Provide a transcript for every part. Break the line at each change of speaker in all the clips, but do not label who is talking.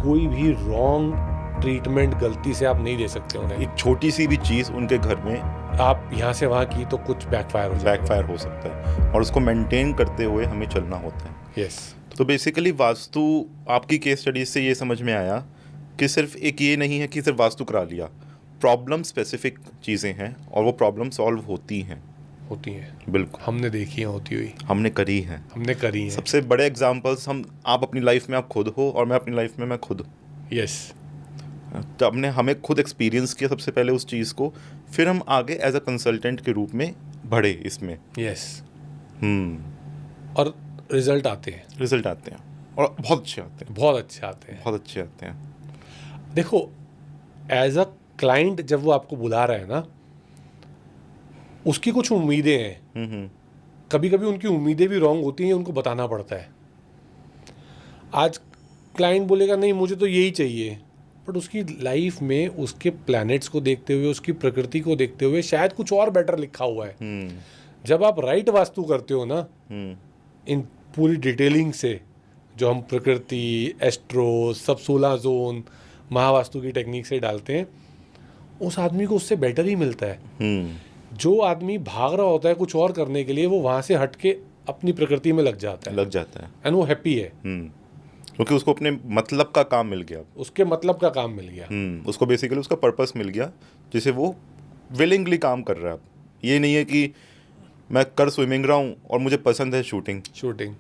कोई भी wrong treatment गलती से आप नहीं दे सकते उन्हें।
एक छोटी सी भी चीज़ उनके घर में
आप यहाँ से वहाँ की तो कुछ बैकफायर
हो सकता है, और उसको मेंटेन करते हुए हमें चलना होता है।
यस।
तो बेसिकली वास्तु, आपकी केस स्टडीज से ये समझ में आया कि सिर्फ एक ये नहीं है कि सिर्फ वास्तु करा लिया, प्रॉब्लम स्पेसिफिक चीज़ें हैं और वो प्रॉब्लम सॉल्व होती हैं। बिल्कुल,
हमने देखी है होती हुई,
हमने करी है। सबसे बड़े एग्जांपल्स आप अपनी लाइफ में आप खुद हो और मैं अपनी लाइफ में मैं खुद।
यस।
तो हमने हमें खुद एक्सपीरियंस किया सबसे पहले उस चीज़ को, फिर हम आगे एज अ कंसल्टेंट के रूप में बढ़े इसमें।
यस। और रिजल्ट आते हैं
और बहुत अच्छे आते हैं।
देखो, एज अ क्लाइंट जब वो आपको बुला रहा है ना, उसकी कुछ उम्मीदें हैं। कभी कभी उनकी उम्मीदें भी रॉन्ग होती हैं, उनको बताना पड़ता है। आज क्लाइंट बोलेगा नहीं मुझे तो यही चाहिए, बट उसकी लाइफ में उसके प्लैनेट्स को देखते हुए, उसकी प्रकृति को देखते हुए शायद कुछ और बेटर लिखा हुआ है। जब आप राइट वास्तु करते हो ना, इन पूरी डिटेलिंग से, जो हम प्रकृति, एस्ट्रो, सब 16 जोन, महावास्तु की टेक्निक से डालते हैं, उस आदमी को उससे बेटर ही मिलता है। जो आदमी भाग रहा होता है कुछ और करने के लिए, वो वहाँ से हट के अपनी प्रकृति में लग जाता है एंड वो हैप्पी है,
क्योंकि उसको अपने मतलब का काम मिल गया।
उसको
बेसिकली उसका पर्पस मिल गया, जिसे वो विलिंगली काम कर रहा है। ये नहीं है कि मैं कर स्विमिंग रहा हूँ और मुझे पसंद है शूटिंग।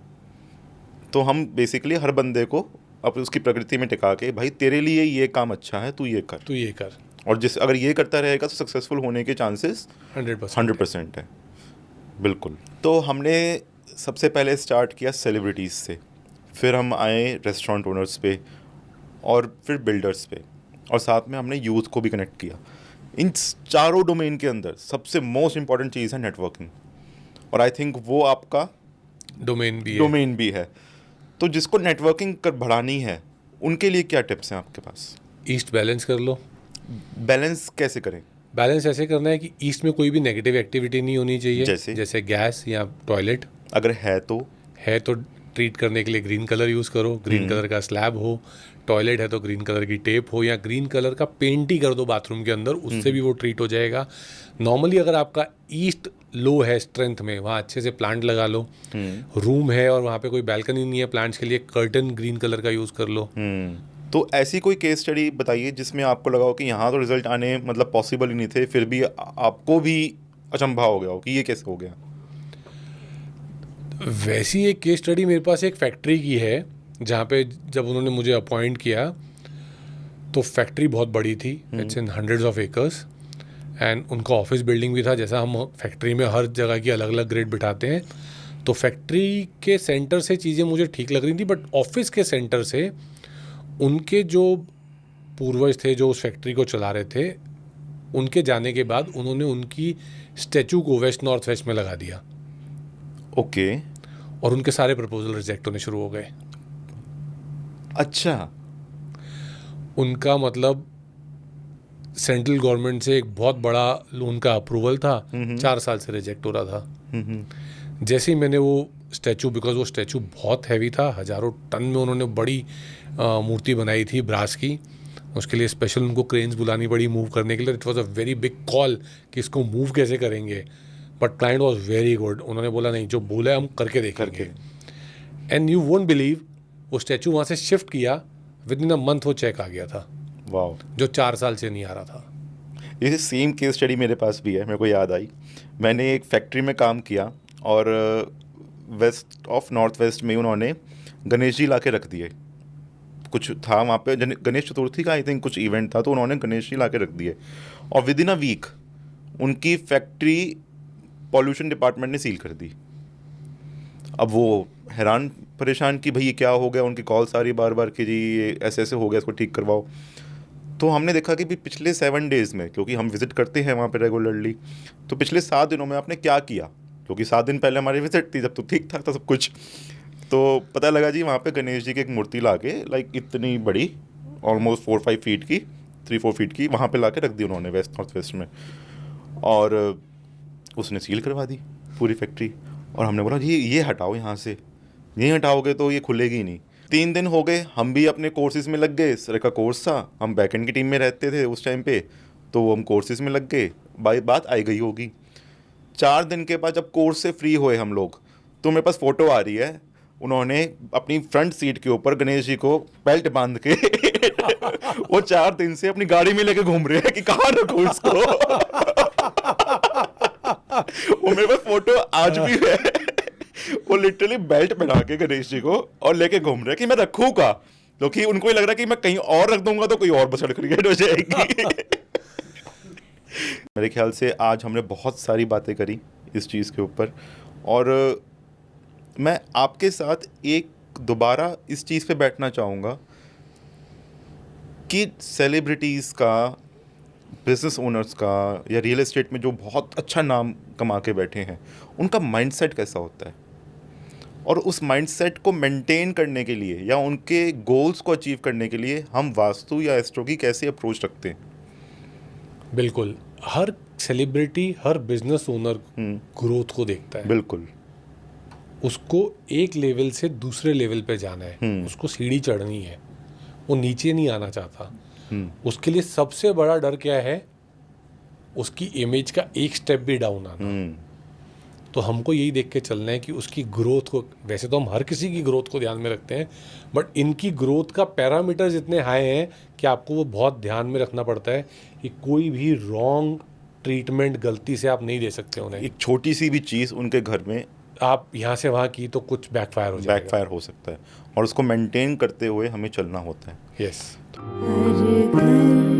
तो हम बेसिकली हर बंदे को अब उसकी प्रकृति में टिका के, भाई तेरे लिए ये काम अच्छा है, तू ये कर। और अगर ये करता रहेगा तो सक्सेसफुल होने के चांसेस 100% है। बिल्कुल। तो हमने सबसे पहले स्टार्ट किया सेलिब्रिटीज़ से, फिर हम आए रेस्टोरेंट ओनर्स पे, और फिर बिल्डर्स पे, और साथ में हमने यूथ को भी कनेक्ट किया। इन चारों डोमेन के अंदर सबसे मोस्ट इम्पॉर्टेंट चीज़ है नेटवर्किंग, और आई थिंक वो आपका डोमेन भी है। तो जिसको नेटवर्किंग कर बढ़ानी है, उनके लिए क्या टिप्स हैं आपके पास?
ईस्ट बैलेंस कर लो।
बैलेंस कैसे करें?
बैलेंस ऐसे करना है कि ईस्ट में कोई भी नेगेटिव एक्टिविटी नहीं होनी चाहिए, जैसे गैस या टॉयलेट।
अगर है तो
ट्रीट करने के लिए ग्रीन कलर यूज़ करो, ग्रीन कलर का स्लैब हो। टॉयलेट है तो ग्रीन कलर की टेप हो, या ग्रीन कलर का पेंट ही कर दो बाथरूम के अंदर, उससे भी वो ट्रीट हो जाएगा। नॉर्मली अगर आपका ईस्ट लो है स्ट्रेंथ में, वहाँ अच्छे से प्लांट लगा लो। रूम है और वहाँ पे कोई बैल्कनी नहीं है प्लांट्स के लिए, कर्टन ग्रीन कलर का यूज़ कर लो।
तो ऐसी कोई केस स्टडी बताइए जिसमें आपको लगा हो कि यहाँ तो रिजल्ट आने मतलब पॉसिबल ही नहीं थे, फिर भी आपको भी अचंभा हो गया हो कि ये कैसे हो गया।
वैसी एक केस स्टडी मेरे पास एक फैक्ट्री की है, जहाँ पे जब उन्होंने मुझे अपॉइंट किया तो फैक्ट्री बहुत बड़ी थी, it's in hundreds of acres, and उनका ऑफिस बिल्डिंग भी था। जैसा हम फैक्ट्री में हर जगह की अलग अलग ग्रेड बिठाते हैं, तो फैक्ट्री के सेंटर से चीज़ें मुझे ठीक लग रही थी, बट ऑफिस के सेंटर से उनके जो पूर्वज थे जो उस फैक्ट्री को चला रहे थे, उनके जाने के बाद उन्होंने उनकी स्टैचू को वेस्ट नॉर्थ वेस्ट में लगा दिया।
ओके।
और उनके सारे प्रपोजल रिजेक्ट होने शुरू हो गए।
अच्छा।
उनका मतलब सेंट्रल गवर्नमेंट से एक बहुत बड़ा लोन का अप्रूवल था, 4 साल से रिजेक्ट हो रहा था। जैसे ही मैंने वो स्टैचू, बिकॉज वो स्टैचू बहुत हैवी था, हज़ारों टन में उन्होंने बड़ी मूर्ति बनाई थी ब्रास की, उसके लिए स्पेशल उनको क्रेन्स बुलानी पड़ी मूव करने के लिए। It was a very big call कि इसको मूव कैसे करेंगे, but client was very good. उन्होंने बोला नहीं, जो बोला है हम करके देखेंगे। एंड यू वोंट बिलीव, वो स्टैचू वहाँ से शिफ्ट किया, विद इन अ मंथ वो चेक आ गया था।
वाह।
जो 4 साल से नहीं आ रहा था।
ये सेम केस स्टडी मेरे पास भी है, मेरे को याद आई। मैंने एक फैक्ट्री में काम किया और वेस्ट ऑफ नॉर्थ वेस्ट में उन्होंने गणेश जी ला के रख दिए। कुछ था वहाँ पे गणेश चतुर्थी का आई थिंक कुछ इवेंट था, तो उन्होंने गणेश जी ला के रख दिए, और विद इन अ वीक उनकी फैक्ट्री पॉल्यूशन डिपार्टमेंट ने सील कर दी। अब वो हैरान परेशान कि भाई ये क्या हो गया, उनकी कॉल सारी बार बार कि जी ये ऐसे ऐसे हो गया, इसको ठीक करवाओ। तो हमने देखा कि भी पिछले 7 डेज़ में, क्योंकि हम विज़िट करते हैं वहाँ पे रेगुलरली, तो पिछले 7 दिनों में आपने क्या किया, क्योंकि 7 दिन पहले हमारी विज़िट थी जब तो ठीक ठाक था सब कुछ। तो पता लगा जी वहाँ पे गणेश जी की एक मूर्ति ला के, लाइक इतनी बड़ी, ऑलमोस्ट 4-5 फीट की, 3-4 फीट की, वहाँ पे ला के रख दी उन्होंने वेस्ट नॉर्थ वेस्ट में, और उसने सील करवा दी पूरी फैक्ट्री। और हमने बोला जी ये हटाओ यहाँ से, ये हटाओगे तो ये खुलेगी नहीं। 3 दिन हो गए, हम भी अपने कोर्सेज में लग गए। सर का कोर्स था, हम बैकएंड की टीम में रहते थे उस टाइम पे, तो हम कोर्सेज में लग गए। बात आई गई होगी। 4 दिन के बाद जब कोर्स से फ्री हुए हम लोग, तो मेरे पास फ़ोटो आ रही है, उन्होंने अपनी फ्रंट सीट के ऊपर गणेश जी को बेल्ट बांध के वो 4 दिन से अपनी गाड़ी में लेके घूम रहे हैं कि कहाँ रखूँ उसको। वो मेरे पास फोटो आज भी है। वो लिटरली बेल्ट पहना के गणेश जी को और लेके घूम रहे हैं कि मैं रखूँ का, क्योंकि उनको ही लग रहा है कि मैं कहीं और रख दूंगा तो कोई और बसड़ क्रिएट हो जाएगी। मेरे ख्याल से आज हमने बहुत सारी बातें करी इस चीज़ के ऊपर, और मैं आपके साथ एक दोबारा इस चीज़ पे बैठना चाहूँगा कि सेलिब्रिटीज़ का, बिजनेस ओनर्स का, या रियल एस्टेट में जो बहुत अच्छा नाम कमा के बैठे हैं, उनका माइंडसेट कैसा होता है, और उस माइंडसेट को मेंटेन करने के लिए या उनके गोल्स को अचीव करने के लिए हम वास्तु या एस्ट्रो की कैसे अप्रोच रखते हैं।
बिल्कुल, हर सेलिब्रिटी, हर बिजनेस ओनर ग्रोथ को देखता है।
बिल्कुल।
उसको एक लेवल से दूसरे लेवल पे जाना है, उसको सीढ़ी चढ़नी है, वो नीचे नहीं आना चाहता। उसके लिए सबसे बड़ा डर क्या है? उसकी इमेज का एक स्टेप भी डाउन आना। तो हमको यही देख के चलना है कि उसकी ग्रोथ को, वैसे तो हम हर किसी की ग्रोथ को ध्यान में रखते हैं, बट इनकी ग्रोथ का पैरामीटर्स इतने हाई हैं कि आपको वो बहुत ध्यान में रखना पड़ता है कि कोई भी रॉन्ग ट्रीटमेंट गलती से आप नहीं दे सकते उन्हें।
एक छोटी सी भी चीज़ उनके घर में
आप यहाँ से वहाँ की तो कुछ बैकफायर हो जाएगा।
बैकफायर हो सकता है, और उसको मेंटेन करते हुए हमें चलना होता है।
यस।
हर घर